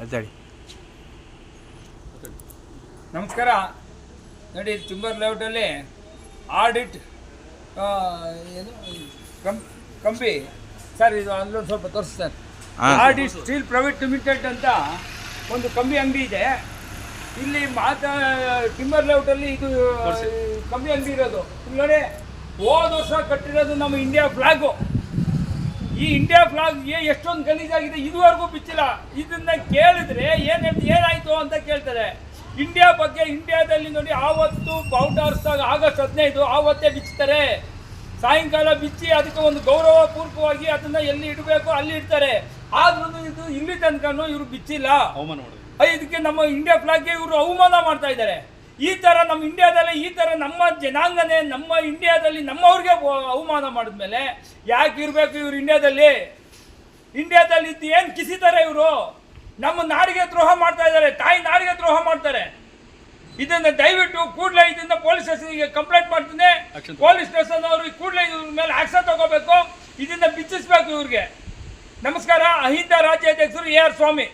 ಅದಾಡಿ. ನಮಸ್ಕಾರ. ನೋಡಿ, ಚಿಂಬರ್ ಲೇಔಟಲ್ಲಿ ಆಡಿಟ್ ಏನು ಕಂಪಿ ಸರ್, ಇದು ಅಲ್ಲೊಂದು ಸ್ವಲ್ಪ ತೋರಿಸ್ತಾರೆ. ಆಡಿಟ್ ಸ್ಟೀಲ್ ಪ್ರೈವೇಟ್ ಲಿಮಿಟೆಡ್ ಅಂತ ಒಂದು ಕಂಬಿ ಅಂಗಡಿ ಇದೆ ಇಲ್ಲಿ ಟಿಂಬರ್ ಲೇಔಟಲ್ಲಿ. ಇದು ಕಂಬಿ ಅಂಗಡಿ ಇರೋದು. ನೋಡಿ, ಹೋದ ವರ್ಷ ಕಟ್ಟಿರೋದು ನಮ್ಮ ಇಂಡಿಯಾ ಫ್ಲಾಗು. ಈ ಇಂಡಿಯಾ ಫ್ಲಾಗ್ ಎಷ್ಟೊಂದು ಗಲೀಜಾಗಿದೆ, ಇದುವರೆಗೂ ಬಿಚ್ಚಿಲ್ಲ. ಇದನ್ನ ಕೇಳಿದ್ರೆ ಏನಾಯ್ತು ಅಂತ ಕೇಳ್ತಾರೆ. ಇಂಡಿಯಾ ಬಗ್ಗೆ ಇಂಡಿಯಾದಲ್ಲಿ ನೋಡಿ, ಆವತ್ತು ಬಾವುಟ ಹಾರಿಸಿದಾಗ ಆಗಸ್ಟ್ 15 ಆವತ್ತೇ ಬಿಚ್ಚುತ್ತಾರೆ. ಸಾಯಂಕಾಲ ಬಿಚ್ಚಿ ಅದಕ್ಕೆ ಒಂದು ಗೌರವ ಪೂರ್ವಕವಾಗಿ ಅದನ್ನ ಎಲ್ಲಿ ಇಡಬೇಕು ಅಲ್ಲಿ ಇಡ್ತಾರೆ. ಆದ್ರೂ ಇದು ಇಲ್ಲಿ ತನಕನೂ ಇವರು ಬಿಚ್ಚಿಲ್ಲ. ಇದಕ್ಕೆ ನಮ್ಮ ಇಂಡಿಯಾ ಫ್ಲಾಗ್ಗೆ ಇವರು ಅವಮಾನ ಮಾಡ್ತಾ ಇದ್ದಾರೆ. ಈ ಥರ ನಮ್ಮ ಇಂಡಿಯಾದಲ್ಲಿ ಈ ಥರ ನಮ್ಮ ಜನಾಂಗನೇ ನಮ್ಮ ಇಂಡಿಯಾದಲ್ಲಿ ನಮ್ಮವ್ರಿಗೆ ಅವಮಾನ ಮಾಡಿದ್ಮೇಲೆ ಯಾಕೆ ಇರಬೇಕು ಇವರು ಇಂಡಿಯಾದಲ್ಲಿ? ಇಂಡಿಯಾದಲ್ಲಿ ಇದ್ದು ಏನು ಕಿಸಿತಾರೆ ಇವರು? ನಮ್ಮ ನಾಡಿಗೆ ದ್ರೋಹ ಮಾಡ್ತಾ ಇದ್ದಾರೆ, ತಾಯಿ ನಾಡಿಗೆ ದ್ರೋಹ ಮಾಡ್ತಾರೆ. ಇದನ್ನ ದಯವಿಟ್ಟು ಕೂಡಲೇ ಇದನ್ನ ಪೊಲೀಸ್ ಸ್ಟೇಷನ್ಗೆ ಕಂಪ್ಲೇಂಟ್ ಮಾಡ್ತೀನಿ. ಪೊಲೀಸ್ ಸ್ಟೇಷನ್ ಅವರು ಕೂಡಲೇ ಇವ್ರ ಮೇಲೆ ಆಕ್ಷನ್ ತಗೋಬೇಕು, ಇದನ್ನ ಬಿಚ್ಚಿಸ್ಬೇಕು ಇವ್ರಿಗೆ. ನಮಸ್ಕಾರ. ಅಹಿಂದ ರಾಜ್ಯಾಧ್ಯಕ್ಷರು AR ಸ್ವಾಮಿ.